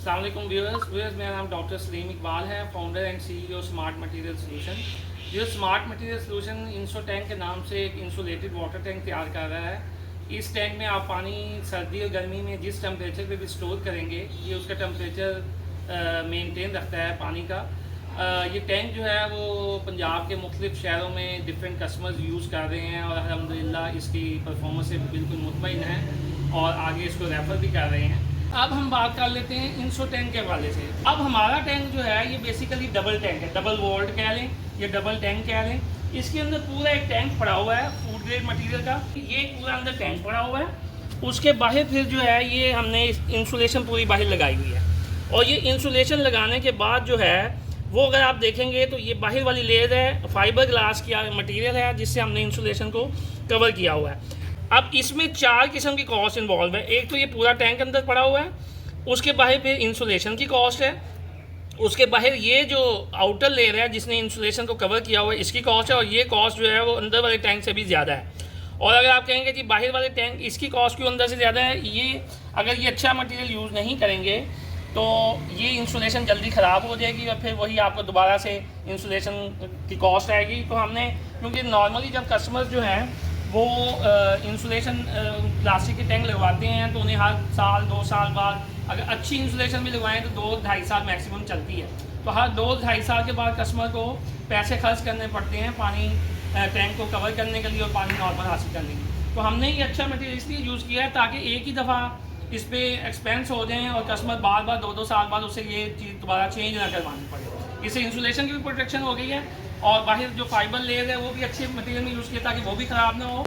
अस्सलाम वालेकुम व्यूअर्स, मेरा नाम डॉक्टर सलीम इकबाल है, founder and CEO smart material solution. जो स्मार्ट मटेरियल सॉल्यूशन इंसो टैंक के नाम से एक इंसुलेटेड वाटर टैंक तैयार कर रहा है। इस टैंक में आप पानी सर्दी और गर्मी में जिस टेम्परेचर पे भी स्टोर करेंगे, ये उसका टेम्परेचर मेंटेन रखता है पानी का। ये टैंक जो है वो पंजाब के मुख्तलिफ शहरों में डिफरेंट कस्टमर्स यूज़ कर रहे हैं और अल्हम्दुलिल्लाह इसकी परफॉर्मेंस से बिल्कुल मुतमईन हैं और आगे इसको रेफ़र भी कर रहे हैं। अब हम बात कर लेते हैं इंसो टैंक के हवाले से। अब हमारा टैंक जो है ये बेसिकली डबल टैंक है, डबल वॉल्ट कह लें या डबल टैंक कह लें। इसके अंदर पूरा एक टैंक पड़ा हुआ है फूड ग्रेड मटेरियल का, ये पूरा अंदर टैंक पड़ा हुआ है। उसके बाहर फिर जो है ये हमने इंसुलेशन पूरी बाहर लगाई हुई है और ये इंसुलेशन लगाने के बाद जो है वो अगर आप देखेंगे तो ये बाहर वाली लेयर है फाइबर ग्लास की मटेरियल है जिससे हमने इंसुलेशन को कवर किया हुआ है। अब इसमें 4 किस्म की कॉस्ट इन्वॉल्व है। एक तो ये पूरा टैंक अंदर पड़ा हुआ है, उसके बाहर फिर इंसुलेशन की कॉस्ट है, उसके बाहर ये जो आउटर लेयर है जिसने इंसुलेशन को कवर किया हुआ है इसकी कॉस्ट है और ये कॉस्ट जो है वो अंदर वाले टैंक से भी ज़्यादा है। और अगर आप कहेंगे कि बाहर वाले टैंक इसकी कॉस्ट क्यों अंदर से ज़्यादा है, ये अगर ये अच्छा मटेरियल यूज़ नहीं करेंगे तो ये इंसुलेशन जल्दी ख़राब हो जाएगी और फिर वही आपको दोबारा से इंसुलेशन की कॉस्ट आएगी। तो हमने क्योंकि नॉर्मली जब कस्टमर्स जो हैं वो इंसुलेशन प्लास्टिक के टैंक लगवाते हैं तो उन्हें हर साल 2 साल बाद अगर अच्छी इंसुलेशन भी लगवाएं तो 2-2.5 साल मैक्सिमम चलती है। तो हर 2-2.5 साल के बाद कस्टमर को पैसे खर्च करने पड़ते हैं पानी टैंक को कवर करने के लिए और पानी नॉर्मल हासिल करने के लिए। तो हमने ये अच्छा मटेरियल इसलिए यूज़ किया है ताकि एक ही दफ़ा इस पर एक्सपेंस हो जाएँ और कस्टमर बार बार 2-2 साल बाद उसे ये चीज़ दोबारा चेंज ना करवानी पड़े। इससे इंसुलेशन की भी प्रोटेक्शन हो गई है और बाहर जो फाइबर लेयर है वो भी अच्छे मटेरियल में यूज़ किया ताकि वो भी ख़राब ना हो।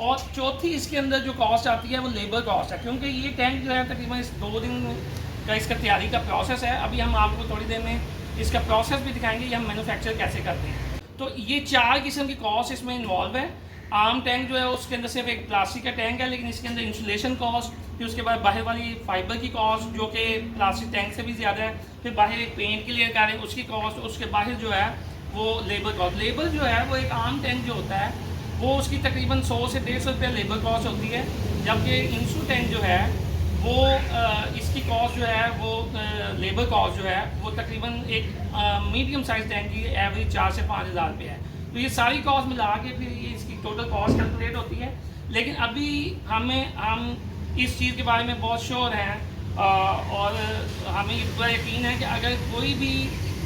और चौथी इसके अंदर जो कॉस्ट आती है वो लेबर कॉस्ट है, क्योंकि ये टैंक जो है तकरीबन 2 दिन का इसका तैयारी का प्रोसेस है। अभी हम आपको थोड़ी देर में इसका प्रोसेस भी दिखाएंगे ये हम मैन्युफैक्चर कैसे करते हैं। तो ये 4 किस्म की कॉस्ट इसमें इन्वॉल्व है। आम टैंक जो है उसके अंदर सिर्फ एक प्लास्टिक का टैंक है, लेकिन इसके अंदर इंसुलेशन कॉस्ट, फिर उसके बाद बाहर वाली फाइबर की कॉस्ट जो कि प्लास्टिक टैंक से भी ज़्यादा है, फिर बाहर एक पेंट की लेयर करें उसकी कॉस्ट, उसके बाहर जो है वो लेबर कॉस्ट। लेबर जो है वो एक आम टैंक जो होता है वो उसकी तकरीबन 100 से 150 रुपये लेबर कॉस्ट होती है, जबकि इंसू टैंक जो है वो इसकी कॉस्ट जो है वो लेबर कॉस्ट जो है वो तकरीबन एक मीडियम साइज़ टैंक की एवरेज 4 से 5 हज़ार रुपये है। तो ये सारी कॉस्ट मिला के फिर ये इसकी टोटल कॉस्ट कैलकुलेट होती है। लेकिन अभी हम इस चीज़ के बारे में बहुत श्योर हैं और हमें ये पूरा यकीन है कि अगर कोई भी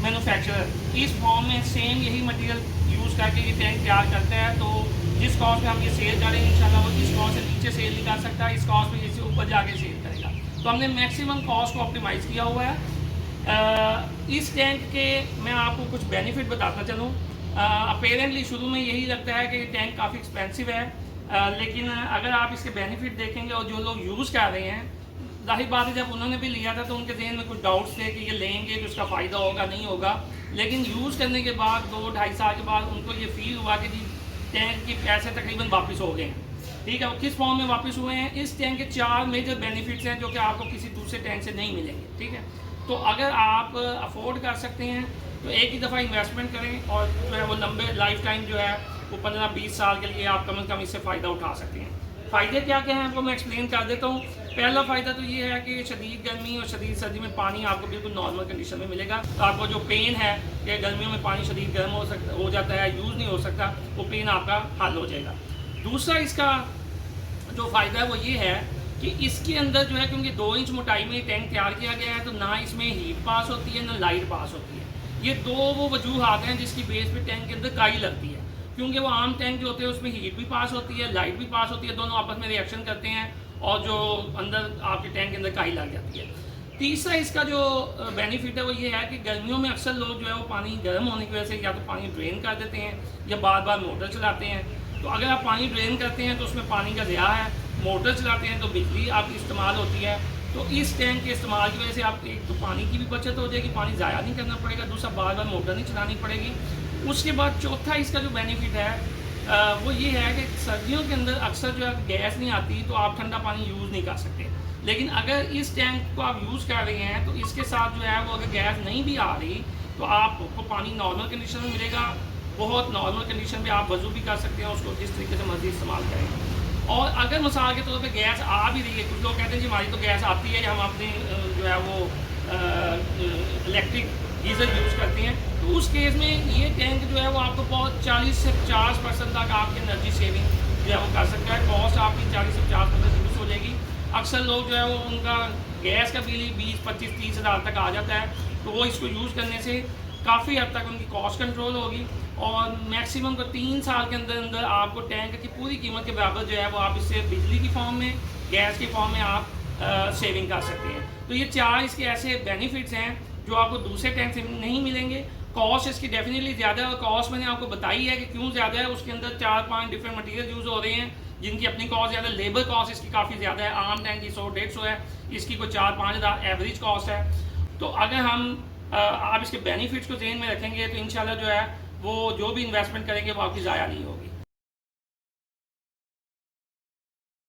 मैन्युफैक्चरर इस फॉर्म में सेम यही मटेरियल यूज़ करके ये टैंक तैयार करता है तो जिस कॉस्ट पे हम ये सेल करेंगे इंशाल्लाह वो इस कॉस्ट से नीचे सेल नहीं कर सकता, इस कॉस्ट पे इससे ऊपर जाके सेल करेगा। तो हमने मैक्सिमम कॉस्ट को ऑप्टिमाइज़ किया हुआ है। इस टैंक के मैं आपको कुछ बेनिफिट बताता चलूँ। अपेरेंटली शुरू में यही लगता है कि ये टैंक काफ़ी एक्सपेंसिव है, लेकिन अगर आप इसके बेनिफिट देखेंगे और जो लोग यूज़ कर रहे हैं, जाहिर बात है जब उन्होंने भी लिया था तो उनके जहन में कुछ डाउट्स थे कि ये लेंगे तो उसका फ़ायदा होगा नहीं होगा, लेकिन यूज़ करने के बाद 2-2.5 साल के बाद उनको ये फील हुआ कि जी टैंक के पैसे तकरीबन वापस हो गए हैं। ठीक है, वो किस फॉर्म में वापस हुए हैं? इस टैंक के 4 मेजर बेनिफिट्स हैं जो कि आपको किसी दूसरे टैंक से नहीं मिलेंगे। ठीक है, तो अगर आप अफोर्ड कर सकते हैं तो एक ही दफ़ा इन्वेस्टमेंट करें और जो है वो लंबे लाइफ टाइम जो है वो 15-20 साल के लिए आप कम से कम इससे फ़ायदा उठा सकते हैं। फ़ायदे क्या क्या हैं आपको मैं एक्सप्लेन कर देता हूँ। पहला फ़ायदा तो ये है कि शदीद गर्मी और शदीद सर्दी में पानी आपको बिल्कुल नॉर्मल कंडीशन में मिलेगा। तो आपको जो पेन है कि गर्मियों में पानी शदीद गर्म हो जाता है, यूज़ नहीं हो सकता, वो पेन आपका हल हो जाएगा। दूसरा इसका जो फ़ायदा है वो ये है कि इसके अंदर जो है क्योंकि 2 इंच मोटाई में टैंक तैयार किया गया है तो ना इसमें हीट पास होती है ना लाइट पास होती है। ये 2 वो वजूहात हैं जिसकी बेस पे टैंक के अंदर काई लगती है, क्योंकि वो आम टैंक जो होते हैं उसमें हीट भी पास होती है लाइट भी पास होती है, दोनों आपस में रिएक्शन करते हैं और जो अंदर आपके टैंक के अंदर काई लग जाती है। तीसरा इसका जो बेनिफिट है वो ये है कि गर्मियों में अक्सर लोग जो है वो पानी गर्म होने की वजह से या तो पानी ड्रेन कर देते हैं या बार बार मोटर चलाते हैं। तो अगर आप पानी ड्रेन करते हैं तो उसमें पानी का ज़िया है, मोटर चलाते हैं तो बिजली आपकी इस्तेमाल होती है। तो इस टैंक के इस्तेमाल की वजह से आप एक तो पानी की भी बचत हो जाएगी, पानी ज़ाया नहीं करना पड़ेगा, दूसरा बार बार मोटर नहीं चलानी पड़ेगी। उसके बाद चौथा इसका जो बेनिफिट है वो ये है कि सर्दियों के अंदर अक्सर जो है गैस नहीं आती तो आप ठंडा पानी यूज़ नहीं कर सकते, लेकिन अगर इस टैंक को आप यूज़ कर रहे हैं तो इसके साथ जो है वो अगर गैस नहीं भी आ रही तो आपको पानी नॉर्मल कंडीशन में मिलेगा। बहुत नॉर्मल कंडीशन पे आप वज़ू भी कर सकते हैं, उसको जिस तरीके से मर्जी इस्तेमाल करें। और अगर मिसाल के तौर पे गैस आ भी रही है, कुछ लोग कहते हैं जी हमारी तो गैस आती है, हम अपने जो है वो इलेक्ट्रिक गीज़र यूज़ करते हैं, तो उस केस में ये टैंक जो है वो आपको बहुत 40 से 50% तक आपकी एनर्जी सेविंग जो है वो कर सकता है। कॉस्ट आपकी 40 से 50% यूज़ हो जाएगी। अक्सर लोग जो है वो उनका गैस का बिल ही 20, 25, 30 हज़ार तक आ जाता है, तो वो इसको यूज़ करने से काफ़ी हद तक उनकी कॉस्ट कंट्रोल होगी और मैक्सिमम को 3 साल के अंदर अंदर आपको टैंक की पूरी कीमत के बराबर जो है वो आप इससे बिजली की फॉर्म में, गैस की फॉर्म में आप सेविंग कर सकते हैं। तो ये 4 इसके ऐसे बेनिफिट्स हैं जो आपको दूसरे टैंक से नहीं मिलेंगे। कॉस्ट इसकी डेफिनेटली ज़्यादा है और कॉस्ट मैंने आपको बताई है कि क्यों ज़्यादा है। उसके अंदर 4-5 डिफरेंट मटेरियल यूज़ हो रहे हैं जिनकी अपनी कॉस्ट ज़्यादा, लेबर कॉस्ट इसकी काफ़ी ज़्यादा है। आम टैंक की 100-150 है, इसकी कोई 4-5 हज़ार एवरेज कॉस्ट है। तो अगर हम आप इसके बेनिफिट्स को ध्यान में रखेंगे तो इंशाल्लाह जो है वो जो भी इन्वेस्टमेंट करेंगे वो आपकी ज़ाया नहीं होगी।